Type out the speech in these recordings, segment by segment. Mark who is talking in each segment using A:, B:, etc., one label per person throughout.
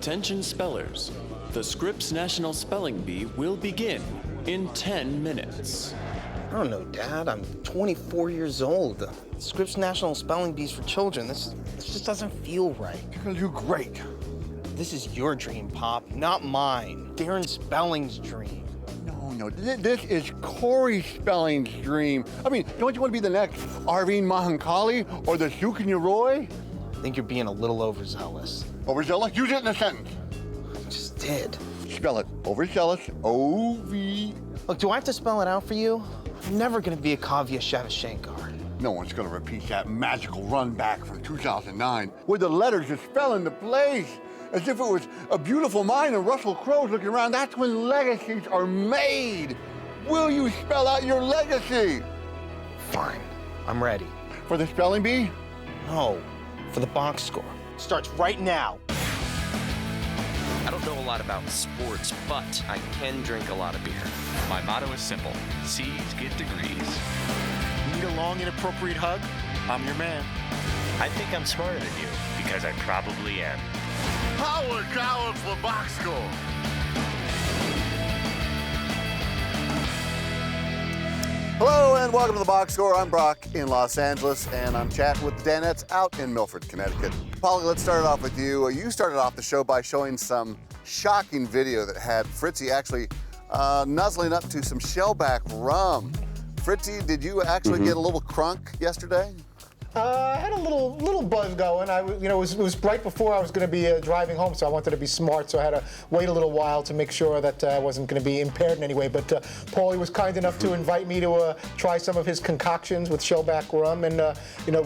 A: Attention spellers. The Scripps National Spelling Bee will begin in 10 minutes.
B: I don't know, Dad. I'm 24 years old. Scripps National Spelling Bees for children. This just doesn't feel right.
C: You're gonna do great.
B: This is your dream, Pop, not mine. Darren Spelling's dream.
C: No, this is Corey Spelling's dream. I mean, don't you want to be the next Arvind Mahankali or the Shellback Roy?
B: I think you're being a little overzealous.
C: Overzealous? Use it in a sentence.
B: I just did.
C: Spell it. Overzealous. O-V.
B: Look, do I have to spell it out for you? I'm never gonna be a Kavya Shevchenko.
C: No one's gonna repeat that magical run back from 2009 where the letters just fell into place as if it was a beautiful mind and Russell Crowe's looking around. That's when legacies are made. Will you spell out your legacy?
B: Fine, I'm ready.
C: For the spelling bee?
B: No, for the box score. Starts right now.
D: I don't know a lot about sports, but I can drink a lot of beer.
E: My motto is simple: C's get degrees.
F: Need a long, inappropriate hug? I'm your man.
E: I think I'm smarter than you, because I probably am.
G: Howard Coward for box score.
C: Hello and welcome to the Box Score. I'm Brock in Los Angeles, and I'm chatting with the Danettes out in Milford, Connecticut. Polly, let's start it off with you. You started off the show by showing some shocking video that had Fritzy actually nuzzling up to some Shellback rum. Fritzy, did you actually get a little crunk yesterday?
H: I had a little buzz going. It was right before I was going to be driving home, so I wanted to be smart. So I had to wait a little while to make sure that I wasn't going to be impaired in any way. But Paulie was kind enough to invite me to try some of his concoctions with Shellback rum, and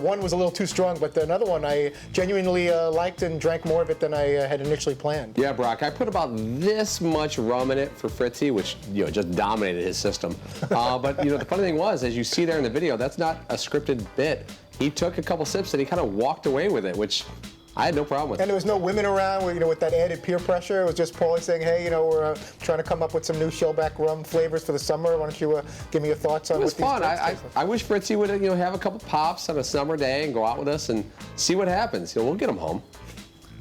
H: one was a little too strong, but another one I genuinely liked and drank more of it than I had initially planned.
I: Yeah, Brock, I put about this much rum in it for Fritzy, which just dominated his system. But the funny thing was, as you see there in the video, that's not a scripted bit. He took a couple sips and he kind of walked away with it, which I had no problem with.
H: And there was no women around, with that added peer pressure. It was just Paulie saying, "Hey, we're trying to come up with some new Shellback rum flavors for the summer. Why don't you give me your thoughts on?"
I: It was fun. I wish Fritzy would have a couple pops on a summer day and go out with us and see what happens. We'll get him home.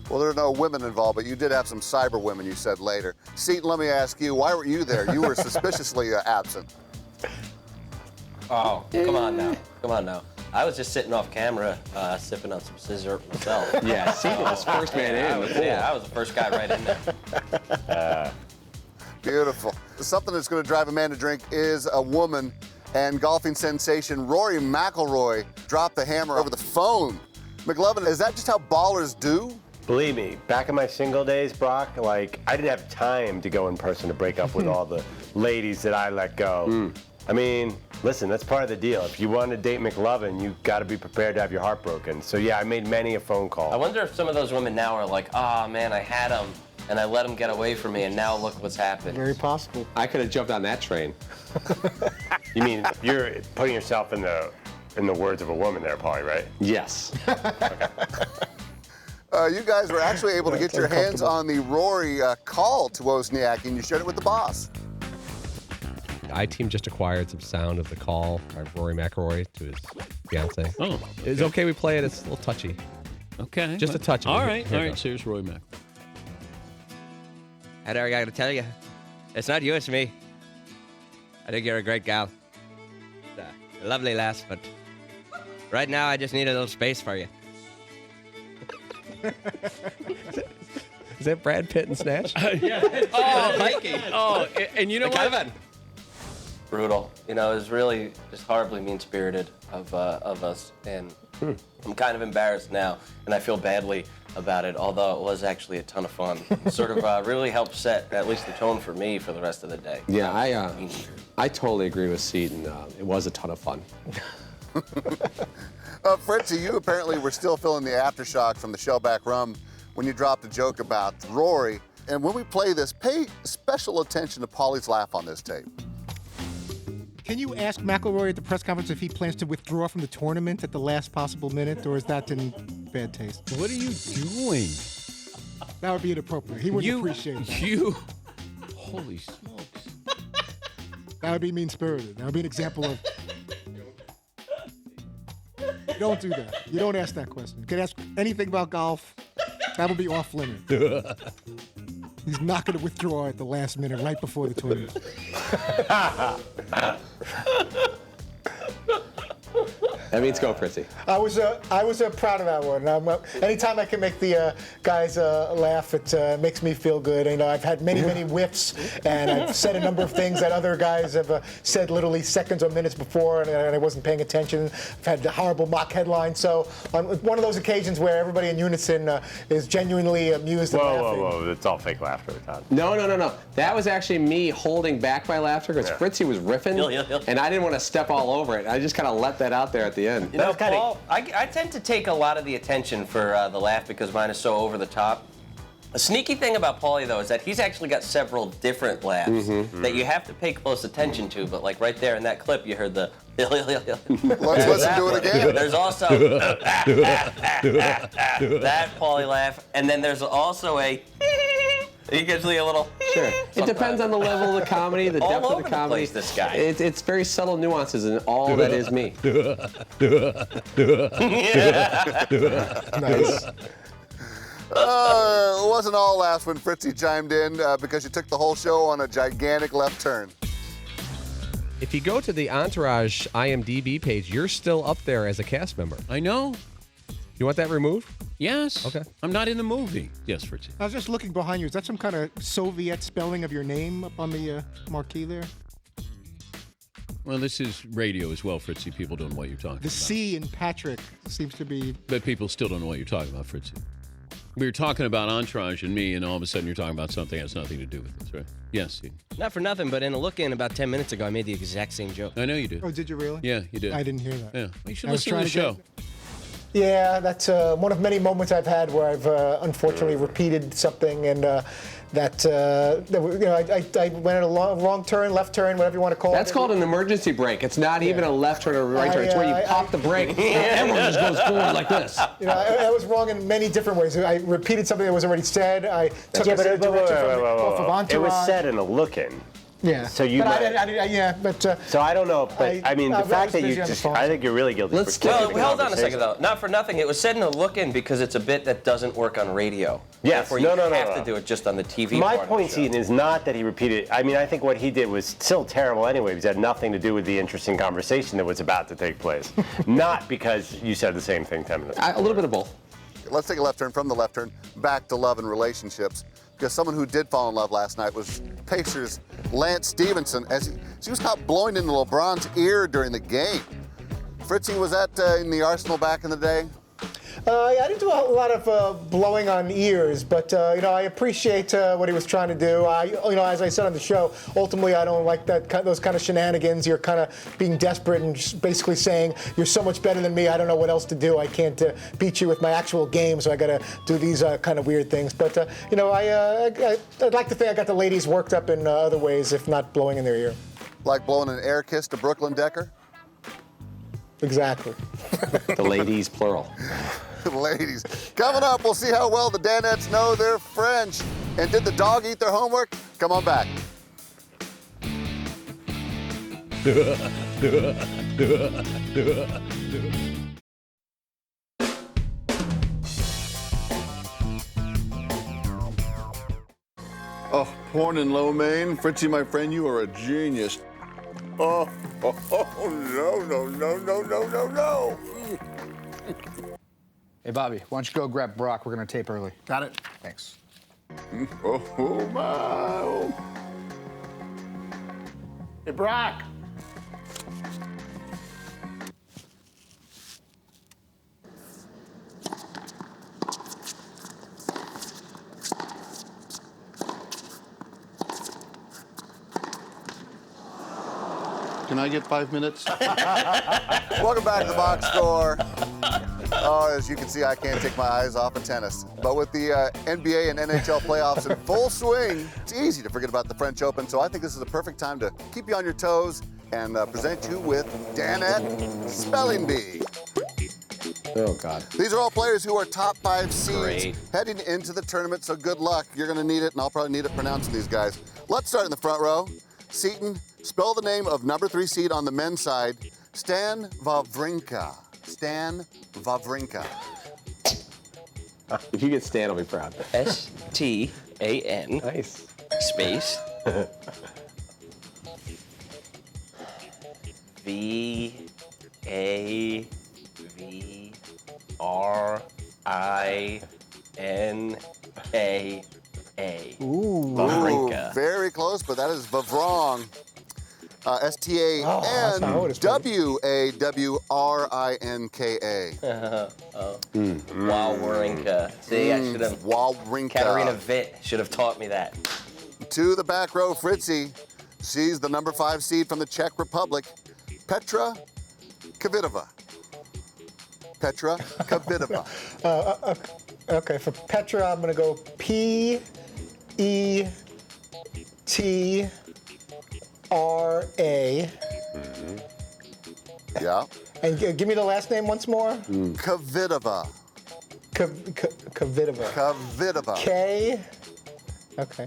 C: Well, there are no women involved, but you did have some cyber women, you said later. Seton, let me ask you, why weren't you there? You were suspiciously absent.
D: Oh, come on now. I was just sitting off camera, sipping on some scissor myself.
I: Yeah, Seton was first man in.
D: I was the first guy right in there.
C: Beautiful. Something that's going to drive a man to drink is a woman, and golfing sensation Rory McIlroy dropped the hammer over the phone. McLovin, is that just how ballers do?
J: Believe me, back in my single days, Brock, I didn't have time to go in person to break up with all the ladies that I let go. I mean, listen, that's part of the deal. If you want to date McLovin, you've got to be prepared to have your heart broken. So yeah, I made many a phone call.
D: I wonder if some of those women now are like, oh man, I had him and I let him get away from me and now look what's happened.
H: Very possible.
I: I could have jumped on that train.
J: You mean you're putting yourself in the words of a woman there, Paulie, right?
I: Yes.
C: You guys were actually able to get your hands on the Rory call to Wozniacki, and you shared it with the boss.
K: I-Team just acquired some sound of the call by Rory McIlroy to his fiance.
L: Oh.
K: It's okay we play it. It's a little touchy.
L: Okay.
K: Just a touch.
L: All right. So here's Rory McIlroy.
M: I got to tell you, it's not you, it's me. I think you're a great gal. A lovely lass, but right now I just need a little space for you.
K: Is that Brad Pitt and Snatch?
D: Yeah. Oh, Mikey. Oh, and you know what? Kevin. Brutal. It was really just horribly mean-spirited of us, and I'm kind of embarrassed now, and I feel badly about it, although it was actually a ton of fun. Sort of really helped set at least the tone for me for the rest of the day.
I: Yeah, I totally agree with Seton. It was a ton of fun.
C: Fritzy, you apparently were still feeling the aftershock from the Shellback rum when you dropped a joke about Rory. And when we play this, pay special attention to Paulie's laugh on this tape.
N: Can you ask McIlroy at the press conference if he plans to withdraw from the tournament at the last possible minute, or is that in bad taste?
L: What are you doing?
N: That would be inappropriate. He wouldn't appreciate that.
L: Holy smokes.
N: That would be mean-spirited. That would be an example of... You don't do that. You don't ask that question. You can ask anything about golf. That'll be off limit. He's not going to withdraw at the last minute, right before the tournament.
I: That means go, Fritzy.
H: I was proud of that one. Anytime I can make the guys laugh, it makes me feel good. You know, I've had many whiffs, and I've said a number of things that other guys have said literally seconds or minutes before, and I wasn't paying attention. I've had the horrible mock headlines. So on one of those occasions where everybody in unison is genuinely amused and laughing.
J: Whoa. It's all fake laughter, Todd.
I: No. That was actually me holding back my laughter because Fritzy was riffing, and I didn't want to step all over it. I just kind of let that out there at the end.
D: You know, Paul, I tend to take a lot of the attention for the laugh because mine is so over the top. A sneaky thing about Paulie, though, is that he's actually got several different laughs that you have to pay close attention to. But like right there in that clip, you heard the.
C: Let's listen to it again.
D: There's also that Paulie laugh, and then there's also a. He gives me a little.
I: Sure. It depends on the level of the comedy, the depth of the comedy.
D: This guy.
I: It's very subtle nuances, and all that is me.
H: Nice.
C: It wasn't all laughs when Fritzy chimed in because you took the whole show on a gigantic left turn.
K: If you go to the Entourage IMDb page, you're still up there as a cast member.
L: I know.
K: You want that removed?
L: Yes.
K: Okay.
L: I'm not in the movie. Yes, Fritzy.
N: I was just looking behind you. Is that some kind of Soviet spelling of your name up on the marquee there?
L: Well, this is radio as well, Fritzy. People don't know what you're talking
N: The
L: about.
N: C in Patrick seems to be.
L: But people still don't know what you're talking about, Fritzy. We were talking about Entourage and me, and all of a sudden you're talking about something that has nothing to do with this, right? Yes.
M: Not for nothing, but in a look-in about 10 minutes ago, I made the exact same joke.
L: I know you did.
N: Oh, did you really?
L: Yeah, you did.
N: I didn't hear that.
L: Yeah. Well, you should
N: I was
L: listen to the
N: trying
L: show.
H: Yeah, that's one of many moments I've had where I've unfortunately repeated something, and I went at a wrong turn, left turn, whatever you want to call it.
I: That's called an emergency brake. It's not even a left turn or a right turn. It's where you pop the brake. Everyone just goes forward like this.
H: You know, I was wrong in many different ways. I repeated something that was already said. I took a direction off of Entourage.
J: It was said in a look-in.
H: Yeah.
J: So you.
H: But
J: might, so I don't know. But I mean, the fact that you just. I think you're really guilty.
D: Well, hold on a second, though. Not for nothing. It was said in a look-in because it's a bit that doesn't work on radio.
J: Yes.
D: Therefore, you have to do it just on the TV.
J: My point, Seton, is not that he repeated. I mean, I think what he did was still terrible anyway, because it had nothing to do with the interesting conversation that was about to take place. Not because you said the same thing 10 minutes ago.
I: A little bit of both.
C: Let's take a left turn from the left turn back to love and relationships. Because someone who did fall in love last night was Pacers' Lance Stephenson, as he was caught blowing into LeBron's ear during the game. Fritzy, was that in the arsenal back in the day?
H: I didn't do a lot of blowing on ears, but I appreciate what he was trying to do. As I said on the show, ultimately I don't like those kind of shenanigans. You're kind of being desperate and just basically saying you're so much better than me. I don't know what else to do. I can't beat you with my actual game, so I got to do these kind of weird things. But I'd like to think I got the ladies worked up in other ways, if not blowing in their ear.
C: Like blowing an air kiss to Brooklyn Decker?
H: Exactly.
I: The ladies, plural.
C: Ladies. Coming up, we'll see how well the Danettes know their French. And did the dog eat their homework? Come on back. Oh, porn and lo mein. Fritzy, my friend, you are a genius. Oh, no.
O: Hey, Bobby, why don't you go grab Brock? We're going to tape early.
G: Got it.
O: Thanks.
G: Oh, my. Hey, Brock.
C: Can I get 5 minutes? Welcome back to the box score. Oh, as you can see, I can't take my eyes off of tennis. But with the NBA and NHL playoffs in full swing, it's easy to forget about the French Open. So I think this is a perfect time to keep you on your toes and present you with Danette Spelling Bee.
I: Oh, God.
C: These are all players who are top 5 seeds heading into the tournament, so good luck. You're going to need it, and I'll probably need it pronouncing these guys. Let's start in the front row. Seton, spell the name of number 3 seed on the men's side, Stan Wawrinka. Stan Wawrinka.
I: If you get Stan, I'll be proud.
D: S-T-A-N.
I: Nice.
D: Space. V-A-V-R-I-N-K-A.
C: Ooh, very close, but that is wrong. S-T-A-N-W-A-W-R-I-N-K-A.
D: Wawrinka. See, I should have.
C: Wawrinka.
D: Katarina Witt should have taught me that.
C: To the back row, Fritzy. She's the number 5 seed from the Czech Republic, Petra Kvitova. Petra Kvitova.
H: Okay, for Petra, I'm going to go P-E-T-R-A.
C: Yeah.
H: And give me the last name once more.
C: Kvitova.
H: Kvitova.
C: Kvitova.
H: K. Okay.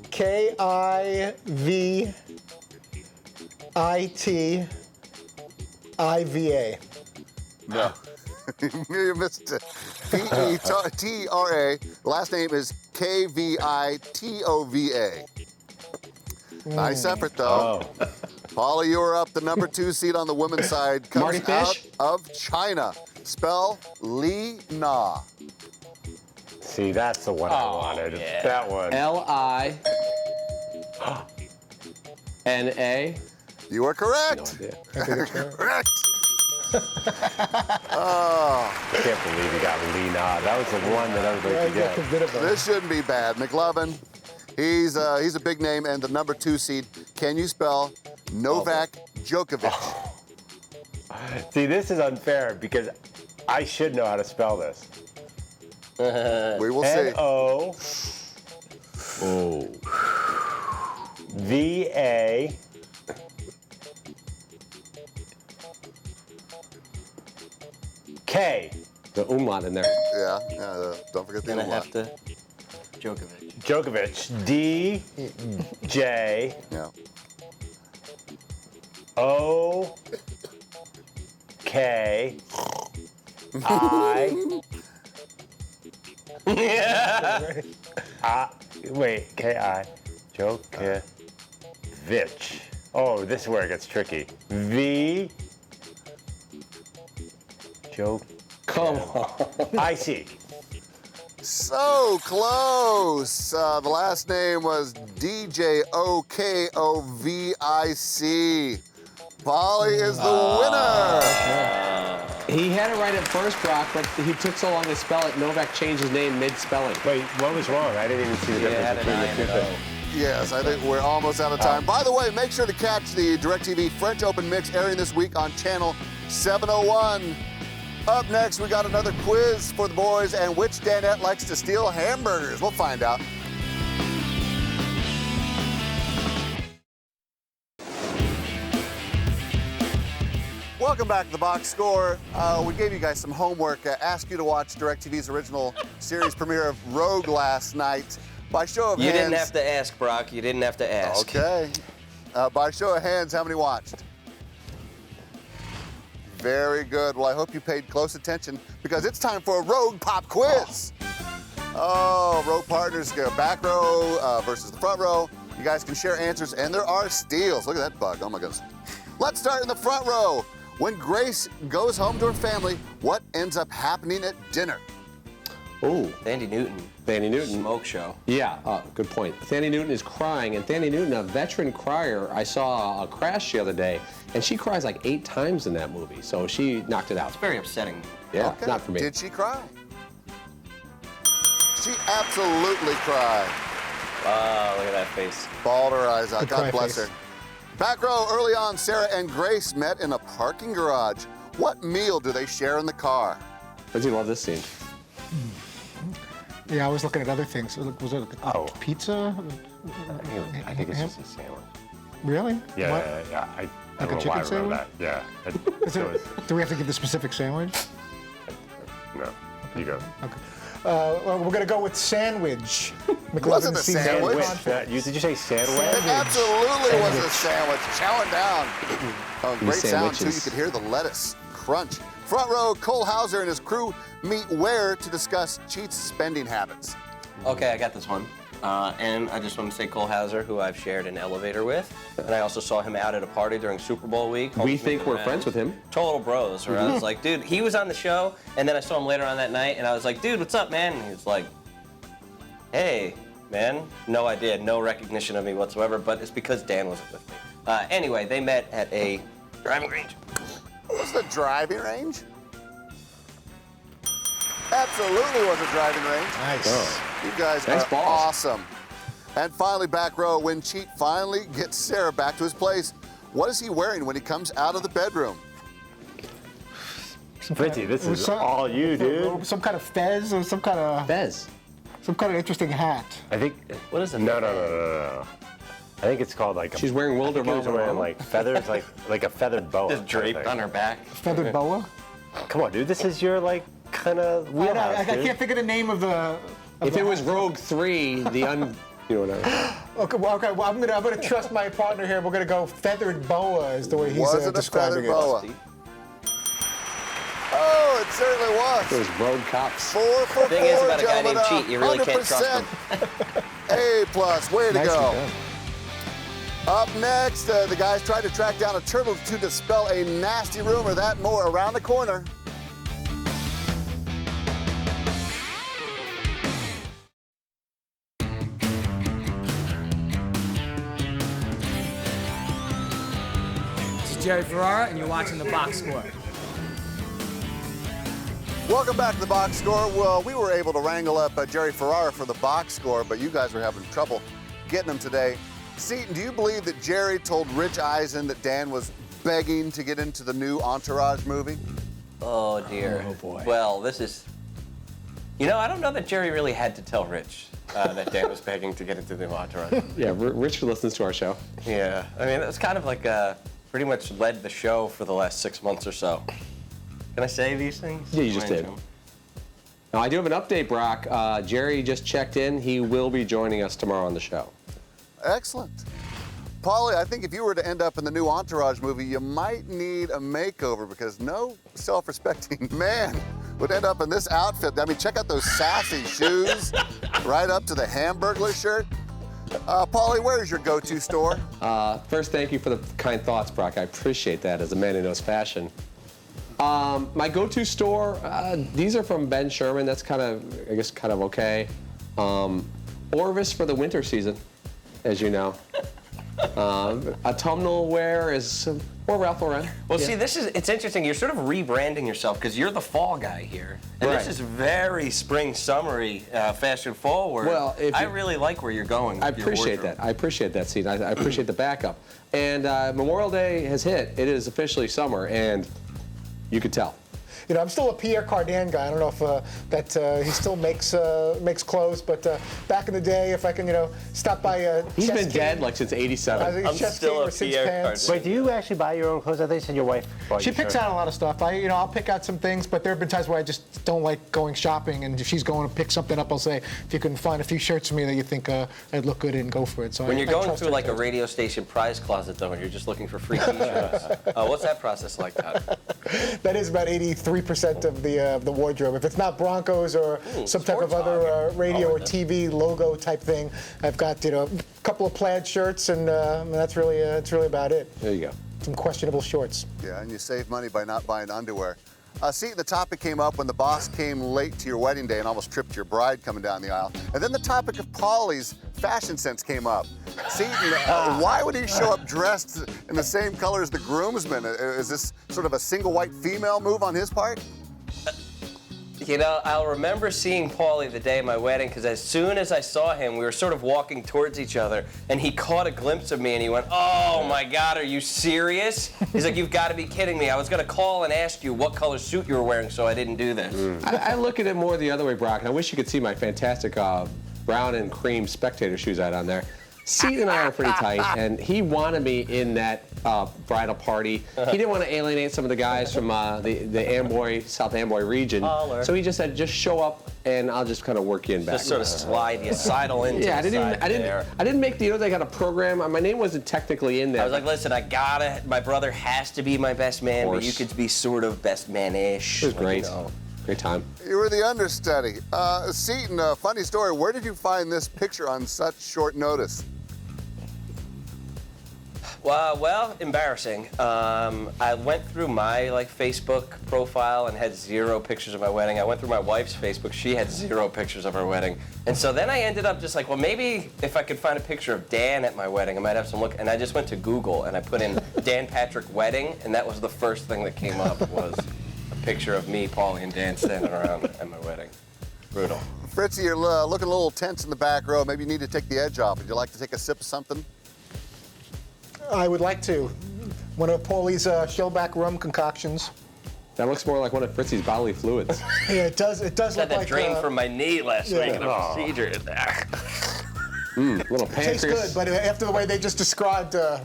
H: K-I-V-I-T-I-V-A.
C: No. You missed it. P-E-T-R-A. The last name is K-V-I-T-O-V-A. Nice effort, though. Oh. Paula, you are up. The number 2 seed on the women's side comes out of China. Spell Li Na.
J: See, that's the one I wanted.
I: Yeah.
J: That one.
I: L-I-N-A.
C: You are correct.
I: No idea.
C: Correct.
J: I can't believe you got Lena. That was the one that everybody could get.
C: This shouldn't be bad. McLovin, he's a big name and the number 2 seed. Can you spell Novak Djokovic?
J: See, this is unfair because I should know how to spell this.
C: We will see.
J: N-O-V-A. K.
I: The umlaut in there.
C: Yeah, don't forget the umlaut.
D: Gonna have to. Djokovic.
J: Djokovic. D-J.
C: Yeah.
J: O-K. I. Wait, K-I. Djokovic. Oh, this is where it gets tricky. V. Come on. I-C.
C: So close. The last name was D-J-O-K-O-V-I-C. Polly is the winner.
I: He had it right at first, Brock, but he took so long to spell it, Novak changed his name mid-spelling.
J: Wait, what was wrong? I didn't even see the difference between the two things.
C: Yes, I think we're almost out of time. By the way, make sure to catch the DirecTV French Open Mix airing this week on channel 701. Up next, we got another quiz for the boys, and which Danette likes to steal hamburgers? We'll find out. Welcome back to the Box Score. We gave you guys some homework, asked you to watch DirecTV's original series premiere of Rogue last night. By show of hands...
D: You didn't have to ask, Brock. You didn't have to ask.
C: Okay. By show of hands, how many watched? Very good. Well, I hope you paid close attention because it's time for a Rogue Pop Quiz. Oh, row partners go back row versus the front row. You guys can share answers, and there are steals. Look at that bug. Oh, my goodness. Let's start in the front row. When Grace goes home to her family, what ends up happening at dinner?
I: Oh,
D: Thandie Newton.
I: Thandie Newton.
D: Smoke show.
I: Yeah, good point. Thandie Newton is crying, and Thandie Newton, a veteran crier, I saw a Crash the other day, and she cries like 8 times in that movie, so she knocked it out.
D: It's very upsetting.
I: Yeah,
C: Okay.
I: not for me.
C: Did she cry? She absolutely cried.
D: Wow, look at that face.
C: Bawled her eyes out.
H: Good
C: God
H: cry
C: bless
H: face.
C: her. Back row, early on, Sarah and Grace met in a parking garage. What meal do they share in the car?
I: I do love this scene.
N: Yeah, I was looking at other things. Was it pizza?
J: I think it's just a sandwich.
N: Really?
J: Yeah,
N: What?
J: yeah. I
N: Like
J: don't
N: a
J: know why I
N: chicken
J: wrote that. Yeah.
N: Do we have to give the specific sandwich?
J: No, you go.
N: Okay.
H: Well, we're going to go with sandwich.
C: Wasn't a sandwich.
J: Did you say sandwich?
C: It absolutely was a sandwich. Chowing down. Oh, great sound, too. You
I: sandwiches.
C: could hear the lettuce crunch. Front row, Cole Hauser and his crew meet where to discuss Cheat's spending habits.
D: Okay, I got this one. And I just want to say Cole Hauser, who I've shared an elevator with. And I also saw him out at a party during Super Bowl week.
I: We think we're friends with him.
D: Total bros. Where I was like, dude, he was on the show, and then I saw him later on that night, and I was like, dude, what's up, man? And he was like, hey, man. No idea, no recognition of me whatsoever, but it's because Dan wasn't with me. Anyway, they met at a driving range.
C: Was the driving range? Absolutely was a driving range.
H: Nice.
C: Oh. You guys
I: Nice
C: are
I: balls.
C: awesome. And finally, back row, when Cheat finally gets Sarah back to his place, what is he wearing when he comes out of the bedroom?
J: Fritzy, this is all you, dude.
H: Some kind of fez or some kind of...
I: Fez.
H: Some kind of interesting hat.
J: I think...
D: What is it?
J: No. I think it's called like...
I: She's wearing Wilder
J: I think he was wearing like feathers, like a feathered boa.
D: Just draped on her back.
H: Feathered boa?
J: Come on, dude. This is your like kind of wheelhouse,
H: I can't think of the name of the...
I: If it was Rogue 3, you know whatever.
H: Okay, well, I'm gonna trust my partner here. We're gonna go feathered boa is the way he's
C: Was it a
H: describing
C: feathered boa? Oh, it certainly was.
I: Those Rogue cops.
C: 4 for 4,
D: The thing is about a guy
C: gentlemen,
D: named Cheat, you really can't trust
C: 100%. A+, way to
H: Nicely
C: go.
H: done.
C: Up next, the guys tried to track down a turtle to dispel a nasty rumor. That and more around the corner.
P: This is Jerry Ferrara, and you're watching The Box Score.
C: Welcome back to the box score. Well, we were able to wrangle up Jerry Ferrara for the box score, but you guys were having trouble getting him today. Seton, do you believe that Jerry told Rich Eisen that Dan was begging to get into the new Entourage movie?
D: Oh, dear.
I: Oh, boy.
D: Well, this is... You know, I don't know that Jerry really had to tell Rich that Dan was begging to get into the Entourage.
I: Yeah, Rich listens to our show.
D: Yeah. I mean, it was kind of like pretty much led the show for the last 6 months or so. Can I say these things?
I: Yeah, you just did. Now, I do have an update, Brock. Jerry just checked in. He will be joining us tomorrow on the show.
C: Excellent. Paulie, I think if you were to end up in the new Entourage movie, you might need a makeover because no self-respecting man would end up in this outfit. I mean, check out those sassy shoes, right up to the Hamburglar shirt. Paulie, where's your go-to store?
I: First, thank you for the kind thoughts, Brock. I appreciate that as a man who knows fashion. My go-to store, these are from Ben Sherman. That's kind of, I guess, kind of okay. Orvis for the winter season, as you know. Autumnal wear is more Ralph Lauren.
D: Well, see, it's interesting. You're sort of rebranding yourself because you're the fall guy here. And
I: Right.
D: this is very spring summery, fashion forward.
I: Well,
D: I really like where you're going.
I: I
D: with your
I: appreciate
D: wardrobe.
I: that. I appreciate that, Seton. I appreciate the backup. And Memorial Day has hit. It is officially summer, and you could tell.
H: You know, I'm still a Pierre Cardin guy. I don't know if he still makes clothes, but back in the day, if I can, stop by.
I: He's
H: Chess
I: been
H: King.
I: dead like since '87.
H: I'm still a Pierre Cardin.
J: Wait, do you actually buy your own clothes? I thought you said your wife bought
H: She
J: your
H: picks
J: shirt.
H: out a lot of stuff. I'll pick out some things, but there have been times where I just don't like going shopping, and if she's going to pick something up, I'll say, if you can find a few shirts for me that you think I'd look good in, go for it. So
D: When
H: I
D: you're going
H: trust
D: through
H: her
D: like a
H: judgment.
D: radio station prize closet, though, and you're just looking for free T-shirts, what's that process like, Todd?
H: That is about 83% of the wardrobe. If it's not Broncos or some type of other radio or TV logo type thing, I've got a couple of plaid shirts, and that's really about it.
I: There you go.
H: Some questionable shorts.
C: Yeah, and you save money by not buying underwear. See, the topic came up when the boss came late to your wedding day and almost tripped your bride coming down the aisle. And then the topic of Paulie's fashion sense came up. See, why would he show up dressed in the same color as the groomsmen? Is this sort of a single white female move on his part?
D: You know, I'll remember seeing Paulie the day of my wedding because as soon as I saw him, we were sort of walking towards each other, and he caught a glimpse of me, and he went, "Oh my God, are you serious?" He's like, "You've got to be kidding me. I was going to call and ask you what color suit you were wearing, so I didn't do this."
I: I look at it more the other way, Brock, and I wish you could see my fantastic brown and cream spectator shoes I had on there. Seton and I are pretty tight, and he wanted me in that bridal party. He didn't want to alienate some of the guys from the Amboy, South Amboy region.
D: Holler.
I: So he just said, just show up and I'll just kind of work you in back.
D: Just sort of slide you, sidle into
I: Yeah,
D: there.
I: I didn't make the, they got a program. My name wasn't technically in there.
D: I was like, listen, my brother has to be my best man, but you could be sort of best man-ish.
I: It was great. Great time.
C: You were the understudy. Seton, funny story. Where did you find this picture on such short notice?
D: Well, embarrassing. I went through my Facebook profile and had 0 pictures of my wedding. I went through my wife's Facebook. She had 0 pictures of her wedding. And so then I ended up just well, maybe if I could find a picture of Dan at my wedding, I might have some look. And I just went to Google and I put in Dan Patrick wedding, and that was the first thing that came up was a picture of me, Paulie, and Dan standing around at my wedding. Brutal.
C: Fritzy, you're looking a little tense in the back row. Maybe you need to take the edge off. Would you like to take a sip of something?
H: I would like to. One of Paulie's Shellback rum concoctions.
I: That looks more like one of Fritzy's bodily fluids.
H: Yeah, it does. It does
D: I
H: look
D: had
H: like
D: that drain from my knee last week in a procedure in there.
I: Little pancreas.
H: Tastes good, but after the way they just described the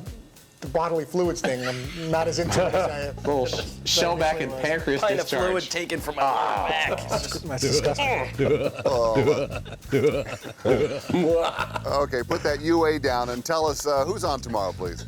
H: bodily fluids thing, I'm not as into it as I am.
I: Little Shellback and pancreas
D: Kind
I: discharge.
D: of fluid taken from my lower back.
H: That's disgusting.
C: Okay, put that UA down and tell us who's on tomorrow, please.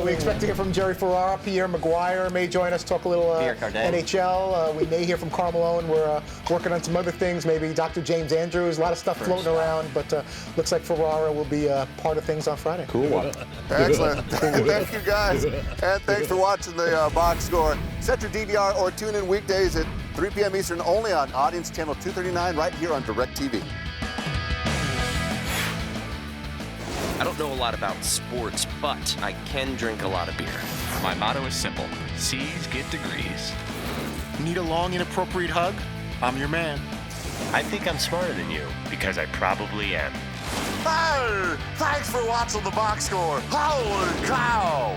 H: We expect to hear from Jerry Ferrara. Pierre Maguire may join us, talk a little NHL. We may hear from Carmelone. We're working on some other things, maybe Dr. James Andrews. A lot of stuff floating around, but looks like Ferrara will be part of things on Friday.
I: Cool one.
C: Excellent. Thank you, guys. And thanks for watching the box score. Set your DVR or tune in weekdays at 3 p.m. Eastern only on Audience Channel 239 right here on DirecTV.
Q: I don't know a lot about sports, but I can drink a lot of beer.
E: My motto is simple. C's get degrees.
F: Need a long, inappropriate hug? I'm your man.
E: I think I'm smarter than you, because I probably am.
G: Hey, thanks for watching the box score. Holy cow!